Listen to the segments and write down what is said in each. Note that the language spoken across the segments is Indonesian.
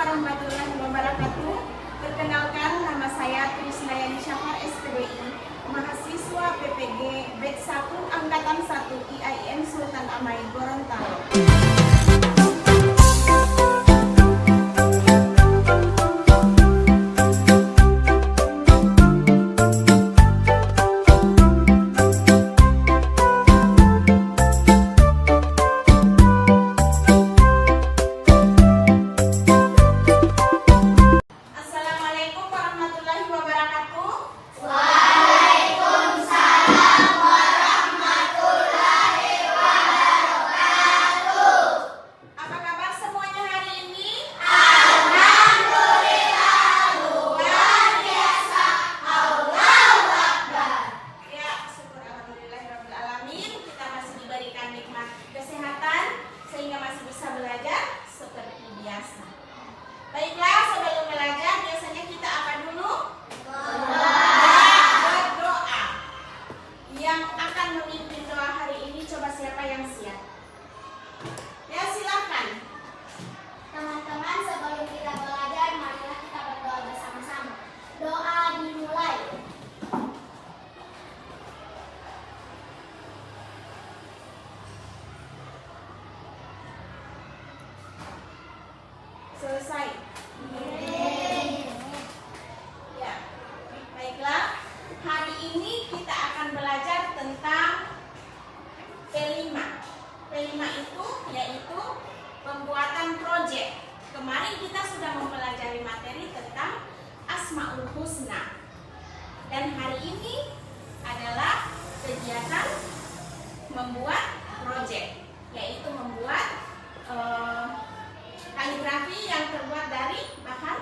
warahmatullahi wabarakatuh. Perkenalkan, nama saya Trisnayani Syafar SPDI, mahasiswa PPG Batch 1 Angkatan 1 IAIN Sultan Amai Gorontalo. Baiklah, sebelum belajar biasanya kita apa dulu? Berdoa. Yang akan memimpin doa hari ini, coba siapa yang siap? Ya, silakan. Teman-teman, sebelum kita belajar, marilah kita berdoa bersama-sama. Doa dimulai. Selesai. Ya, baiklah. Hari ini kita akan belajar tentang P5. P5 itu yaitu pembuatan proyek. Kemarin kita sudah mempelajari materi tentang Asmaul Husna. Dan hari ini adalah kegiatan membuat proyek, yaitu membuat kaligrafi yang terbuat dari bahan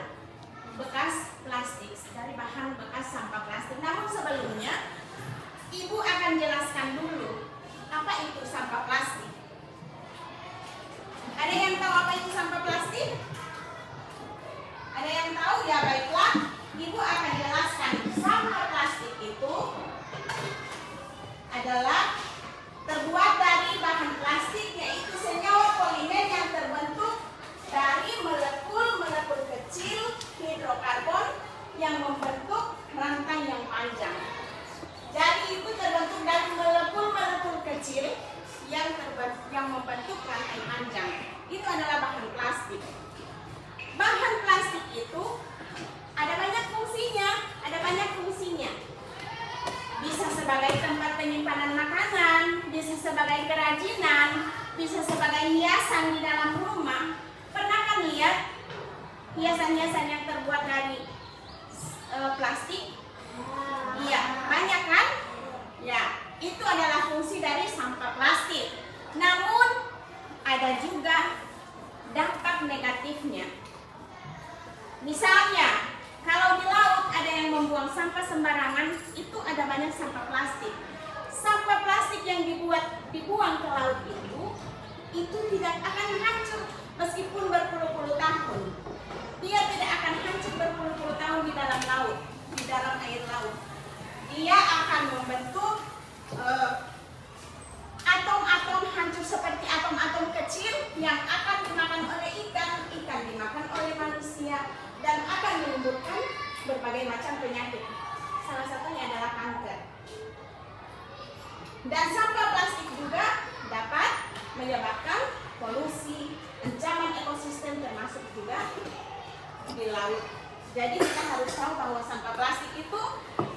bekas plastik, dari bahan bekas sampah plastik. Namun sebelumnya, Ibu akan jelaskan dulu apa itu sampah plastik. Ada yang tahu apa itu sampah plastik? Ada yang tahu? Ya, baiklah, Ibu akan jelaskan. Sampah plastik itu adalah terbuat dari bahan plastik, yaitu senyawa polimer yang terbentuk dari molekul-molekul kecil hidrokarbon yang membentuk rantai yang panjang. Jadi itu terbentuk dari molekul-molekul kecil yang membentuk rantai panjang. Itu adalah bahan plastik. Bahan plastik itu ada banyak fungsinya. Bisa sebagai tempat penyimpanan makanan, bisa sebagai kerajinan, bisa sebagai hiasan di dalam rumah. Pernah kan lihat hiasan-hiasan yang terbuat dari plastik? Iya, banyak kan? Ya, itu adalah fungsi dari sampah plastik. Namun ada juga dampak negatifnya. Misalnya, kalau di laut ada yang membuang sampah sembarangan, itu ada banyak sampah plastik. Sampah plastik yang dibuang ke laut itu tidak akan hancur meskipun berpuluh-puluh tahun. Dia tidak akan hancur berpuluh-puluh tahun di dalam laut, di dalam air laut. Dia akan membentuk atom-atom hancur seperti atom-atom kecil yang akan dimakan oleh ikan, ikan dimakan oleh manusia, dan akan menimbulkan berbagai macam penyakit. Salah satunya adalah kanker. Dan sampah plastik juga dapat menyebabkan polusi, ancaman ekosistem termasuk juga di laut. Jadi kita harus tahu bahwa sampah plastik itu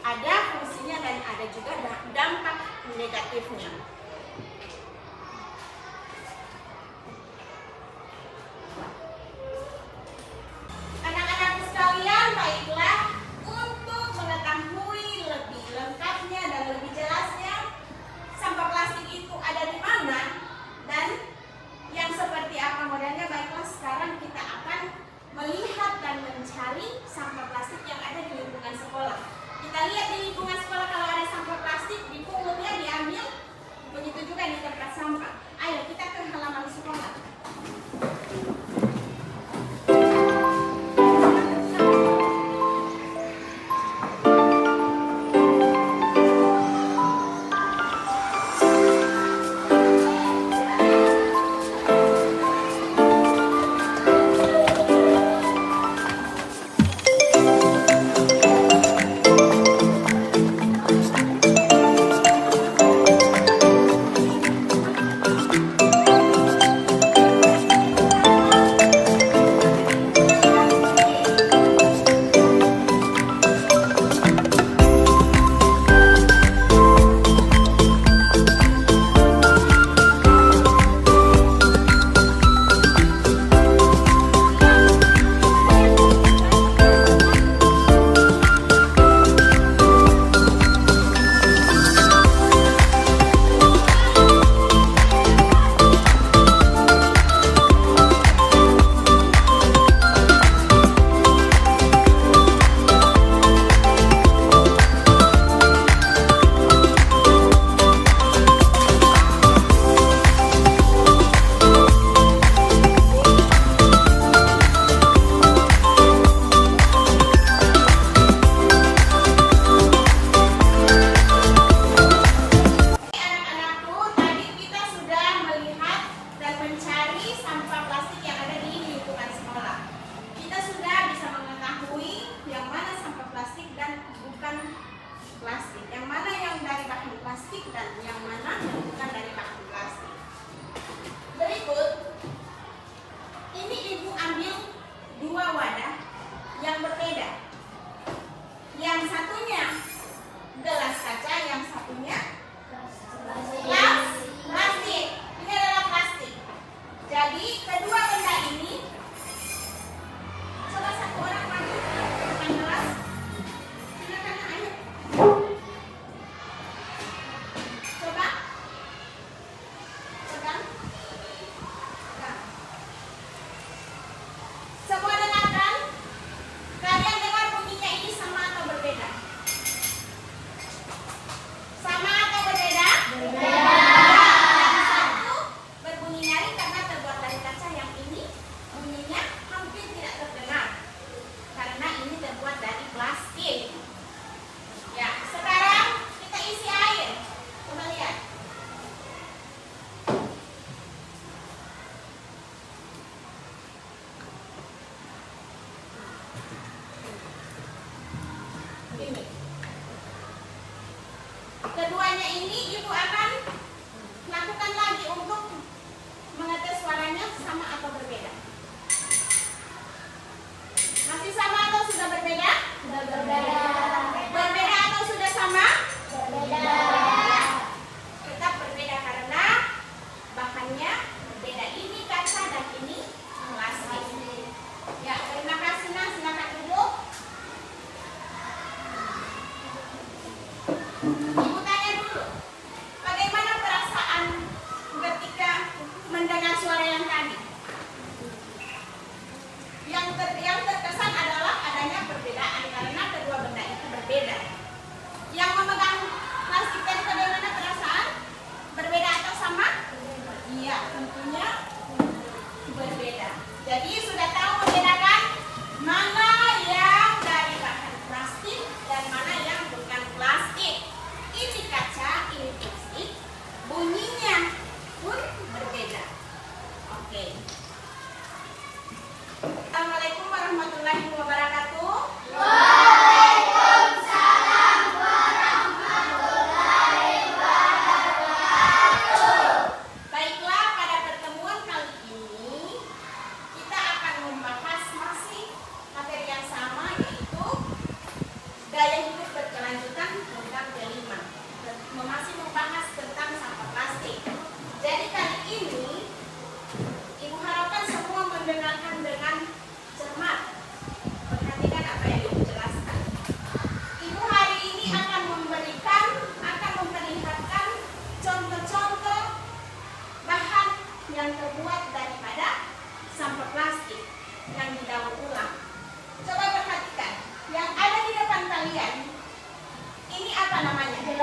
ada fungsinya dan ada juga dampak negatifnya. Anak-anakku sekalian, baiklah, untuk mengetahui lebih lengkapnya dan lebih jelasnya sampah plastik itu ada di mana dan yang seperti apa modelnya, baiklah sekarang kita akan melihat dan mencari sampah plastik yang ada di lingkungan sekolah. Kita lihat di lingkungan sekolah, kalau ada sampah plastik, dipungutnya, diambil. Begitu juga di tempat yang berbeda. Yang satunya gelas kaca, yang satunya plastik. Ini adalah plastik. Jadi kedua benda ini, coba satu orang maju ke depan gelas. Silakan, ayo. Coba. Pegang. Pegang. Semua dengarkan. Kalian dengar bunyinya ini sama atau berbeda? Sama atau berbeda? Berbeda. Yang satu berbunyi nyaring karena terbuat dari kaca, yang ini bunyinya hampir tidak terdengar karena ini terbuat dari plastik. Ya, sekarang kita isi air. Coba lihat. Ini. Keduanya ini ibu akan lakukan lagi untuk mengetes suaranya sama atau berbeda. Masih sama atau sudah berbeda? Sudah berbeda. Berbeda atau sudah sama? Berbeda. Tetap berbeda karena bahannya berbeda. Ini kaca dan ini plastik. Ya, terima kasih. Nah, silakan duduk. Ibu tanya dulu, bagaimana perasaan ketika mendengar suara yang tadi? Yang terkesan adalah adanya perbedaan karena kedua benda itu berbeda. Yang memegang plastik tadi bagaimana perasaan? Berbeda atau sama? Iya, tentunya berbeda. Jadi sudah tahu membedakan mana yang dari bahan plastik dan mana yang bukan plastik. Ini kaca, ini plastik. Bunyinya pun berbeda. Oke. Assalamualaikum warahmatullahi wabarakatuh. Waalaikumsalam warahmatullahi wabarakatuh. Baiklah, pada pertemuan kali ini kita akan membahas masih materi yang sama, yaitu gaya hidup berkelanjutan program kelima. Masih membahas tentang sampah plastik. Jadi kali ini ibu harapkan semua mendengarkan dengan cermat. Perhatikan apa yang ibu jelaskan. Ibu hari ini akan memperlihatkan contoh-contoh bahan yang terbuat daripada sampah plastik yang didaur ulang. Coba perhatikan, yang ada di depan kalian ini apa namanya? Ini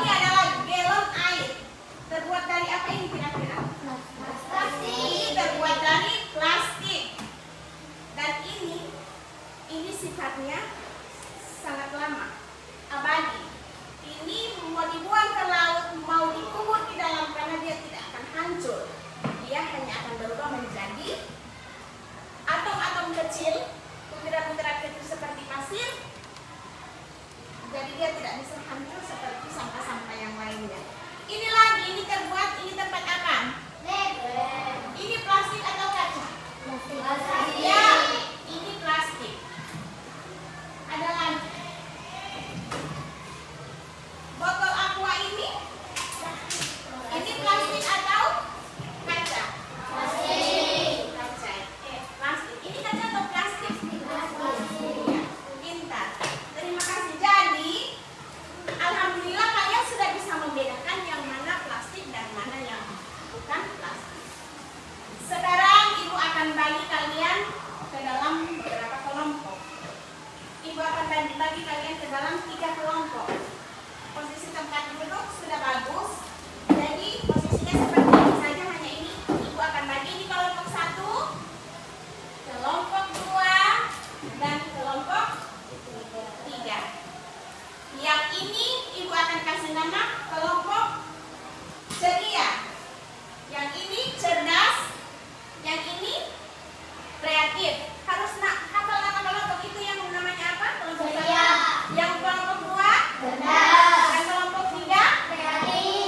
adalah galon air. Terbuat dari apa ini kira-kira? Ini terbuat dari plastik. Dan ini sifatnya sangat lama, abadi. Ini mau dibuang ke laut, mau dikubur di dalam karena dia tidak akan hancur. Dia hanya akan berubah menjadi atom-atom kecil, butiran-butiran kecil seperti pasir. Jadi dia tidak bisa hancur seperti sampah-sampah yang lainnya. Ini lagi, ini terbuat, ini tempat apa? Ini plastik atau kaca? Ya, ini plastik. Ada lagi. Botol aqua ini plastik atau kaca? Kaca. Plastik. Ini kaca atau plastik? Ya, pintar. Terima kasih. Jadi, alhamdulillah kalian sudah bisa membedakan yang mana plastik dan mana yang bukan plastik. Sekarang ibu akan bagi kalian ke dalam beberapa kelompok. Ibu akan bagi kalian ke dalam 3 kelompok. Posisi tempat duduk sudah bagus. Jadi posisinya seperti ini saja, hanya ini. Ibu akan bagi ini kelompok 1, kelompok 2, dan kelompok 3. Yang ini ibu akan kasih nama kelompok ceria. Yang ini cerdas. Yang ini kreatif. Harus hafal nama kelompok itu yang namanya apa? Kelompok ceria. Yang kelompok 2 Cerdas. dan kelompok 3 Kreatif.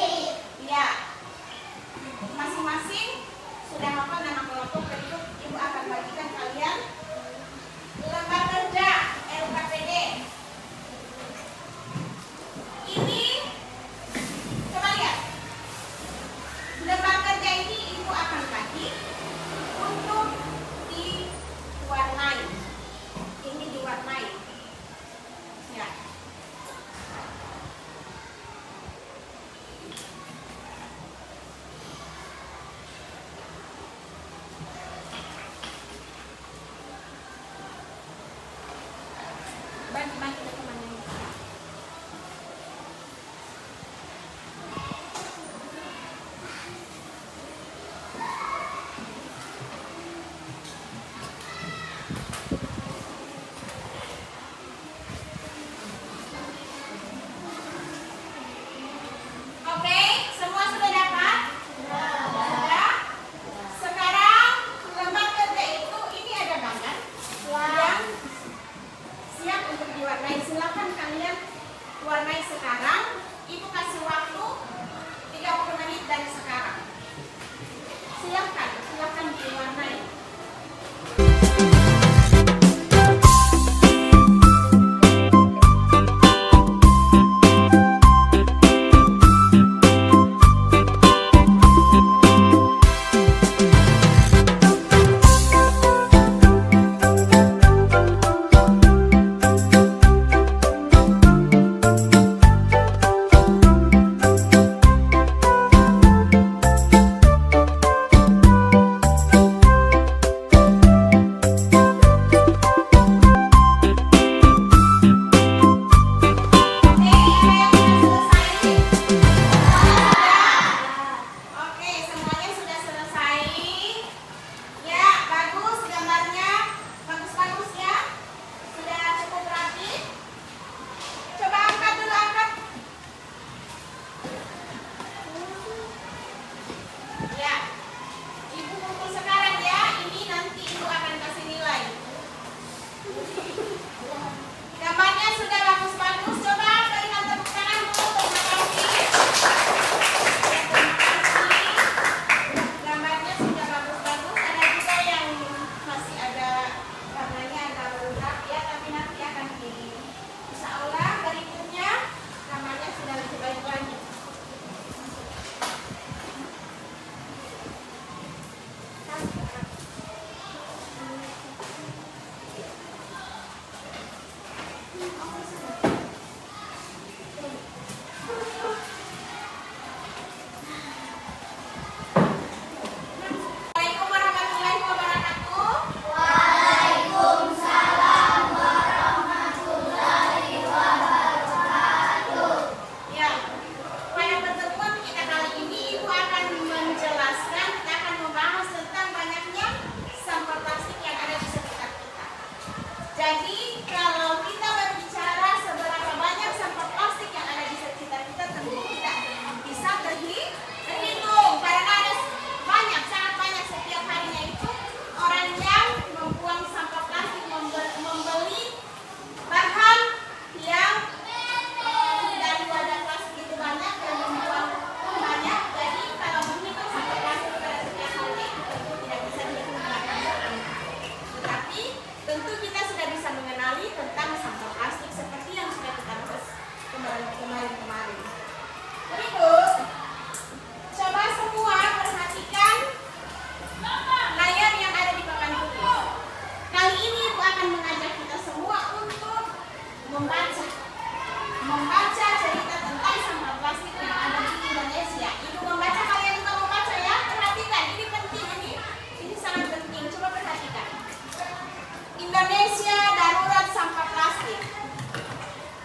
Indonesia darurat sampah plastik.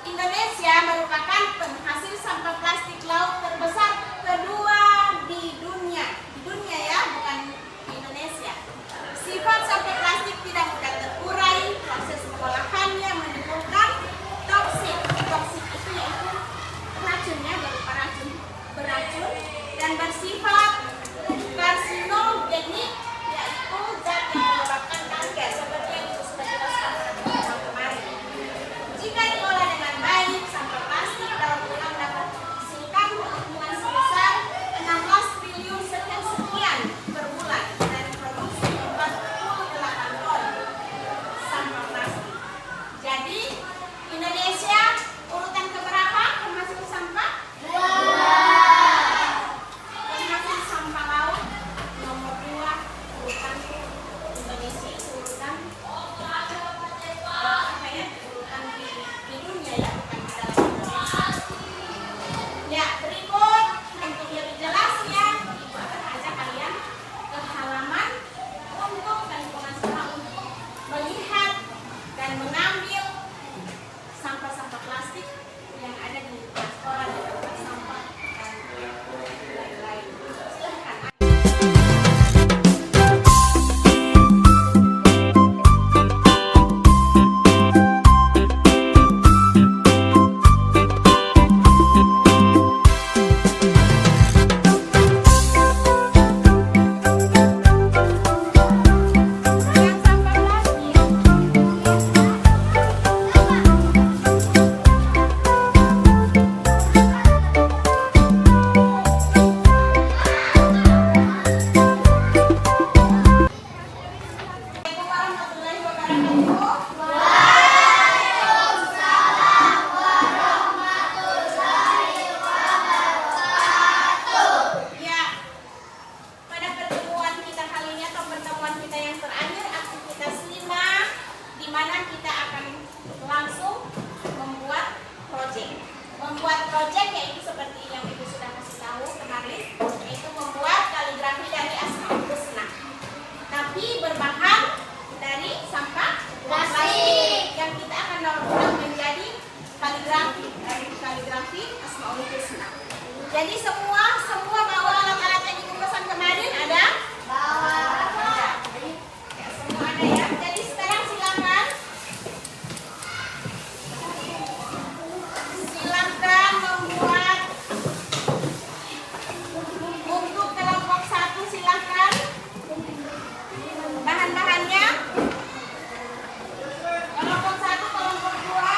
Indonesia merupakan penghasil sampah plastik laut terbesar kedua di dunia. Di dunia ya, bukan di Indonesia. Sifat sampah plastik tidak mudah terurai, proses pengolahannya menimbulkan toksik. Toksik itu yaitu racunnya berupa beracun dan bersifat karsinogenik, yaitu zat yang menyebabkan kanker seperti yang sudah dijelaskan pada kemarin. Jika diolah dengan baik, sampah plastik daur ulang dapat menghasilkan keuntungan sebesar 16 triliun sekian per bulan dan produksi 48 ton sampah plastik. Jadi Indonesia urutan keberapa penghasil sampah? Penghasil sampah laut nomor 2 urutan Indonesia itu urutan apa ya? Urutan di dunia ya, bukan di dalam Indonesia. Ya, berikut untuk lebih jelasnya Ibu akan ajak kalian ke halaman untuk dan pengasaran untuk melihat dan mengambil sampah-sampah plastik yang ada di restoran dan tempat sampah dan lain-lain. Silahkan. Yang sampah plastik Assalamualaikum warahmatullahi wabarakatuh. Ya, pada pertemuan kita kali ini atau pertemuan kita yang terakhir, aktivitas 5, di mana kita akan langsung membuat project. Membuat project yaitu seperti yang Ibu sudah kasih tahu kemarin, yaitu membuat kaligrafi dari Asmaul Husna. Tapi berbahan dari sampah plastik yang kita akan daur ulang menjadi kaligrafi dari kaligrafi Asmaul Husna. Jadi semua bawa alat-alat yang Ibu pesan kemarin ada? Ada. Ya, semua ada ya. Jadi sekarang silakan membuat untuk kelompok 1 silakan. Bahan-bahannya kelompok 1, kelompok 2.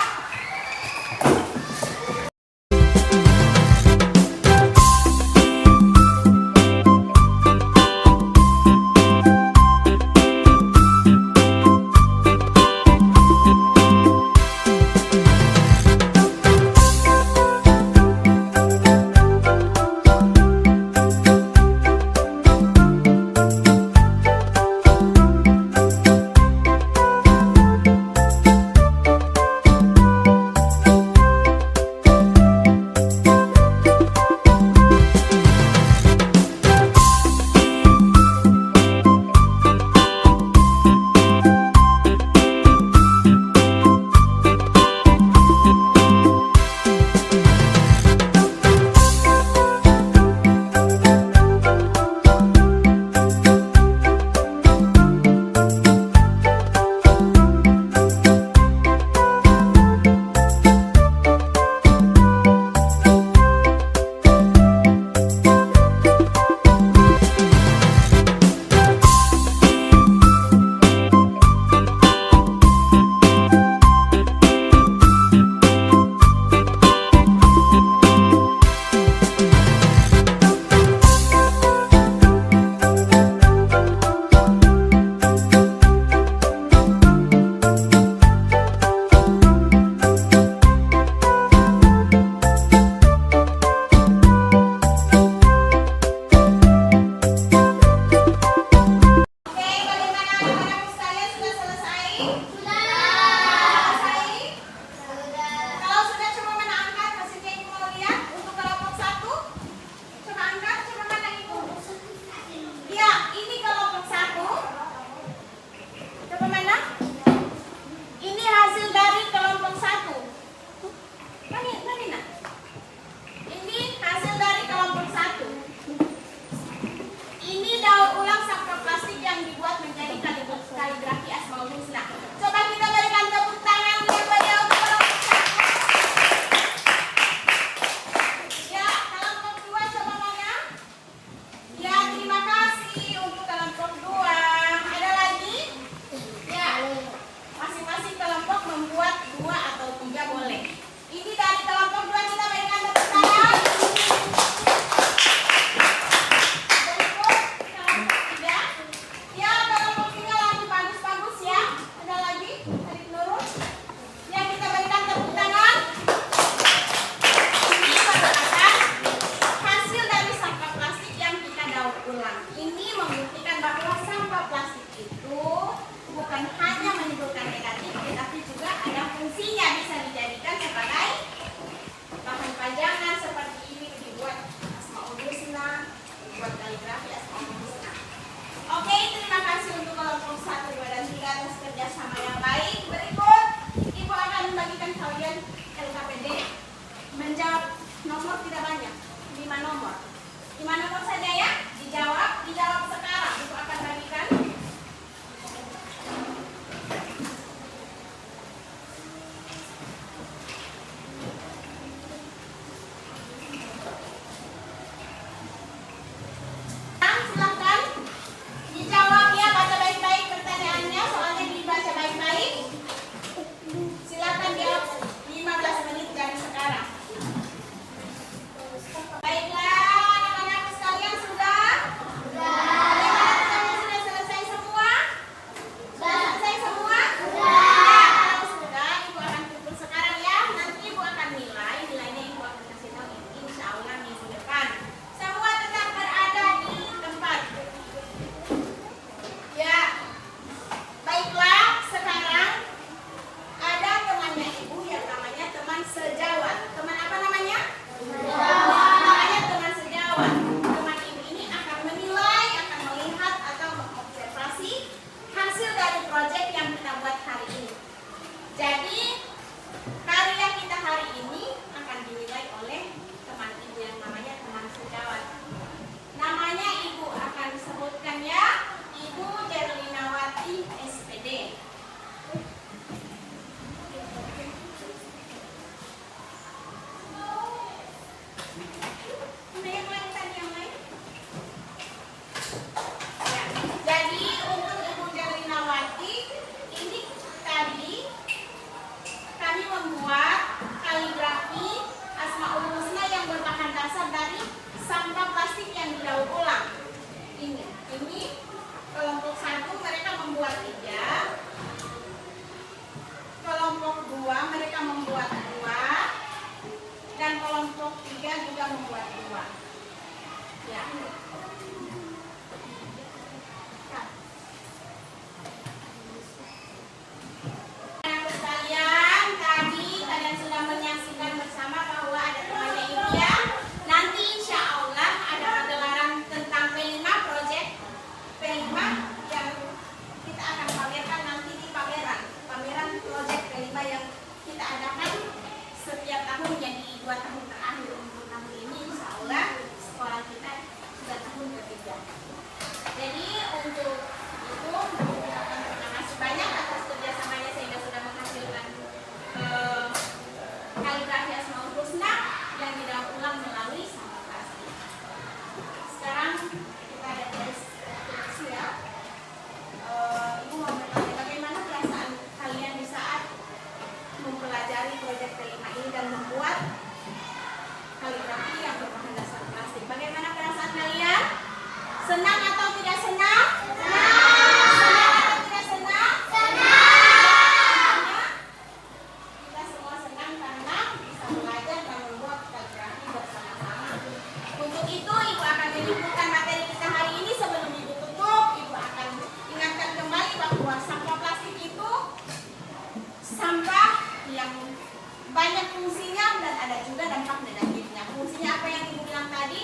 banyak fungsinya dan ada juga dampak negatifnya. Fungsinya apa yang Ibu bilang tadi?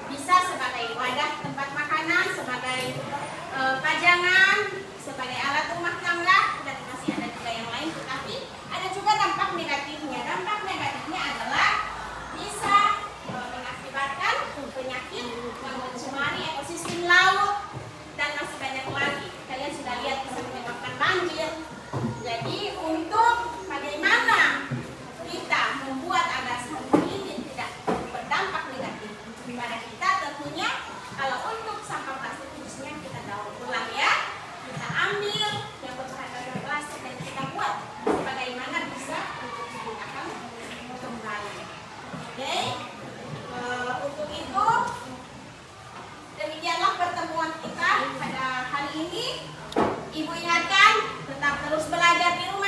Bisa sebagai wadah tempat makanan, sebagai pajangan, sebagai alat rumah tangga, dan masih ada juga yang lain. Tetapi ada juga dampak negatifnya. Dampak negatifnya adalah bisa mengakibatkan penyakit, mencemari ekosistem laut, dan masih banyak lagi. Kalian sudah lihat bisa menyebabkan banjir. Jadi untuk bagaimana kita membuat agar sampah ini tidak berdampak negatif kepada kita, tentunya kalau untuk sampah plastik khususnya kita daur ulang ya. Kita ambil yang berbahan dasar plastik dan kita buat bagaimana bisa untuk digunakan kembali. Oke, untuk itu demikianlah pertemuan kita pada hari ini. Ibu ingatkan tetap terus belajar di rumah.